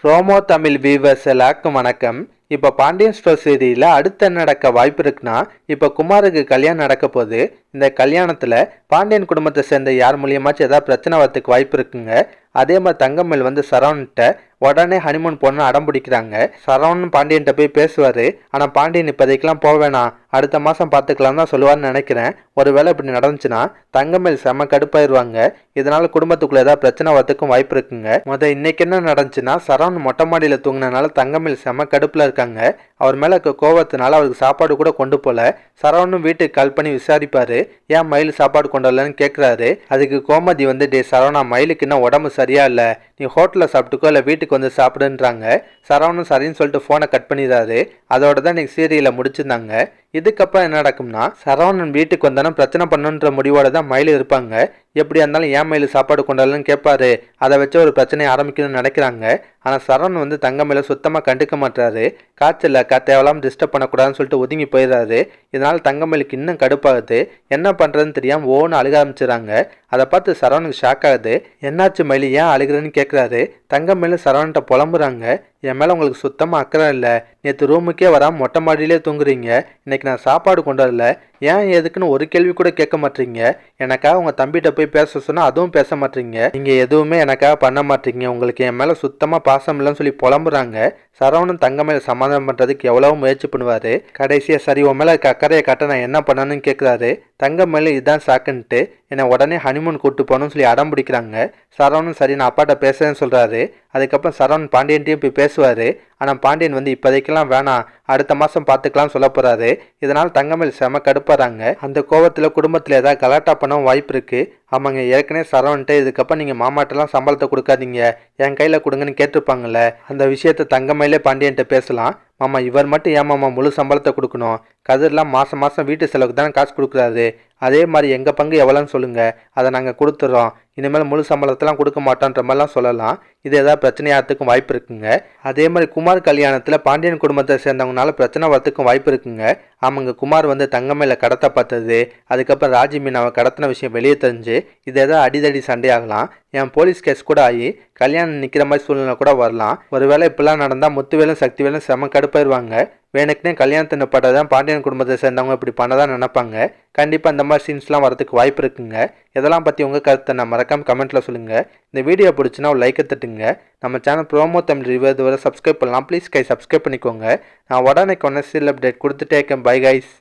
ரோமோ Tamil viewers எல்லாருக்கும் வணக்கம். இப்போ பாண்டியன் ஸ்டோர் சீரியலில் அடுத்து என்ன நடக்க வாய்ப்பு இருக்குன்னா, இப்போ குமாருக்கு கல்யாணம் நடக்க போது. இந்த கல்யாணத்தில் பாண்டியன் குடும்பத்தை சேர்ந்த யார் மூலியமாச்சும் ஏதாவது பிரச்சனை வரத்துக்கு வாய்ப்பு இருக்குங்க. அதே மாதிரி தங்கமேல் வந்து சரவண்கிட்ட உடனே ஹனிமூன் போன அடம் பிடிக்கிறாங்க. சரவணன் பாண்டியன்கிட்ட போய் பேசுவார். ஆனால் பாண்டியன் இப்போதைக்கெல்லாம் போக வேணாம், அடுத்த மாதம் பார்த்துக்கலாம் தான் சொல்லுவார்னு நினைக்கிறேன். ஒருவேளை இப்படி நடந்துச்சுன்னா தங்கமேல் செம்ம கடுப்பாயிருவாங்க. இதனால குடும்பத்துக்குள்ள ஏதாவது பிரச்சனை வரத்துக்கும் வாய்ப்பு இருக்குங்க. இன்னைக்கு என்ன நடந்துச்சுன்னா, சரவணன் மொட்டை மாடியில் தூங்கினால தங்கமேல் செம்ம கடுப்பில் இருக்காங்க. அவர் மேலே கோவத்தினால அவருக்கு சாப்பாடு கூட கொண்டு போல. சரவணன் வீட்டுக்கு கால் பண்ணி விசாரிப்பாரு, ஏன் மயில் சாப்பாடு கொண்டு வரலன்னு கேட்குறாரு. அதுக்கு கோமதி வந்து, டே சரவணா, மயிலுக்கு இன்னும் உடம்பு சரியா இல்லை, நீ ஹோட்டலில் சாப்பிட்டுக்கோ இல்லை வீட்டுக்கு வந்து சாப்பிடுன்றாங்க. சரவணன் சரின்னு சொல்லிட்டு ஃபோனை கட் பண்ணிடுறாரு. அதோட தான் இன்னைக்கு சீரியலை முடிச்சிருந்தாங்க. இதுக்கப்புறம் என்ன நடக்கும்னா, சரவணன் வீட்டுக்கு வந்தாலும் பிரச்சனை பண்ணுன்ற முடிவோட தான் மயில் இருப்பாங்க. எப்படியா இருந்தாலும் ஏன் மயில் சாப்பாடு கொண்டாடலன்னு கேட்பாரு. அதை வச்சு ஒரு பிரச்சனையை ஆரம்பிக்கணும்னு நினைக்கிறாங்க. ஆனால் சரவணன் வந்து தங்கமேல சுத்தமாக கண்டுக்க மாட்டாரு. காய்ச்சல் தேவையில்லாமல் டிஸ்டர்ப் பண்ணக்கூடாதுன்னு சொல்லிட்டு ஒதுங்கி போயிடுறாரு. இதனால் தங்கமேலுக்கு இன்னும் கடுப்பாகுது. என்ன பண்ணுறதுன்னு தெரியாமல் ஓன்னு அழுக ஆரம்பிச்சிடறாங்க. அதை பார்த்து சரவணுக்கு ஷாக் ஆகுது. என்னாச்சு மயில், ஏன் அழுகிறேன்னு கேட்குறாரு. தங்கமேல சரவண்கிட்ட புலம்புறாங்க, என் மேலே உங்களுக்கு சுத்தமாக அக்கறை இல்லை, நேற்று ரூமுக்கே வராமல் மொட்டை மாடியிலே தூங்குறீங்க, இன்னைக்கு நான் சாப்பாடு கொண்டு வரல, ஏன் எதுக்குன்னு ஒரு கேள்வி கூட கேட்க மாட்டீங்க, எனக்காக உங்கள் தம்பிகிட்ட போய் பேச சொன்னால் அதுவும் பேச மாட்டீங்க, நீங்கள் எதுவுமே எனக்காக பண்ண மாட்டீங்க, உங்களுக்கு என் மேலே சுத்தமாக பாசம் இல்லைன்னு சொல்லி புலம்புறாங்க. சரவணன் தங்கமேல சமாதானம் பண்ணுறதுக்கு எவ்வளோ முயற்சி பண்ணுவார். கடைசியாக சரி உன் மேலே அக்கறையை காட்ட நான் என்ன பண்ணணும்னு கேட்குறாரு. தங்கமேல இதுதான் சாக்குன்ட்டு என்னை உடனே ஹனிமூன் கூப்பிட்டு போகணும்னு சொல்லி அடம் பிடிக்கிறாங்க. சரவணன் சரி நான் அப்பாட்ட பேசுறேன்னு சொல்கிறாரு. அதுக்கப்புறம் சரவணன் பாண்டியன்ட்டையும் போய் பேசுவார். ஆனால் பாண்டியன் வந்து இப்போதைக்கெல்லாம் வேணாம், அடுத்த மாதம் பார்த்துக்கலாம் சொல்ல போகிறாரு. இதனால் தங்கமேல் செம கடுப்பாறாங்க. அந்த கோவத்தில் குடும்பத்தில் ஏதாவது கலாட்டா பண்ண வாய்ப்பு இருக்குது. ஆமாங்க, ஏற்கனவே சரவண்ட்டு இதுக்கப்புறம் நீங்கள் மாமாட்டெல்லாம் சம்பளத்தை கொடுக்காதீங்க, என் கையில் கொடுங்கன்னு கேட்டிருப்பாங்கல்ல, அந்த விஷயத்தை தங்கமேலே பாண்டியன்ட்ட பேசலாம். மாமா, இவர் மட்டும் ஏன் மாமா முழு சம்பளத்தை கொடுக்கணும், கதிரெலாம் மாதம் மாதம் வீட்டு செலவுக்கு தானே காசு கொடுக்குறாரு, அதே மாதிரி எங்கள் பங்கு எவ்வளோன்னு சொல்லுங்கள், அதை நாங்கள் கொடுத்துட்றோம், இனிமேல் முழு சம்பளத்தெல்லாம் கொடுக்க மாட்டோன்ற மாதிரிலாம் சொல்லலாம். இது ஏதாவது பிரச்சனையாகிறதுக்கும் வாய்ப்பு இருக்குங்க. அதே மாதிரி குமார் கல்யாணத்தில் பாண்டியன் குடும்பத்தை சேர்ந்தவங்கனால பிரச்சனை வரத்துக்கும் வாய்ப்பு இருக்குங்க. ஆமாங்க, குமார் வந்து தங்கமேல கடத்த பார்த்தது, அதுக்கப்புறம் ராஜி மீனாவை கடத்தின விஷயம் வெளியே தெரிஞ்சு இது ஏதாவது அடிதடி சண்டையாகலாம். என் போலீஸ் கேஸ் கூட ஆகி கல்யாணம் நிற்கிற மாதிரி சூழ்நிலை கூட வரலாம். ஒருவேளை இப்படிலாம் நடந்தால் முத்துவேலும் சக்திவேலும் செம கடுப்பாயிருவாங்க. வேணுக்குனே கல்யாணத்தை நிப்பாட்டதான் பாண்டியன் குடும்பத்தை சேர்ந்தவங்க இப்படி பண்ணதான் நினைப்பாங்க. கண்டிப்பாக இந்த மாதிரி சீன்ஸ்லாம் வரதுக்கு வாய்ப்பு இருக்குங்க. இதெல்லாம் பற்றி உங்கள் கருத்தை நான் மறக்காமல் கமெண்ட்டில் சொல்லுங்கள். இந்த வீடியோ பிடிச்சின்னா ஒரு லைக்கை தட்டுங்க. நம்ம சேனல் ப்ரோமோ தமிழ் ரிவ்யூ இதுவரை சப்ஸ்கிரைப் பண்ணலாம். ப்ளீஸ் சப்ஸ்கிரைப் பண்ணிக்கோங்க. நான் உடனே சீரியல் அப்டேட் கொடுத்துட்டே இருக்கேன். Bye guys.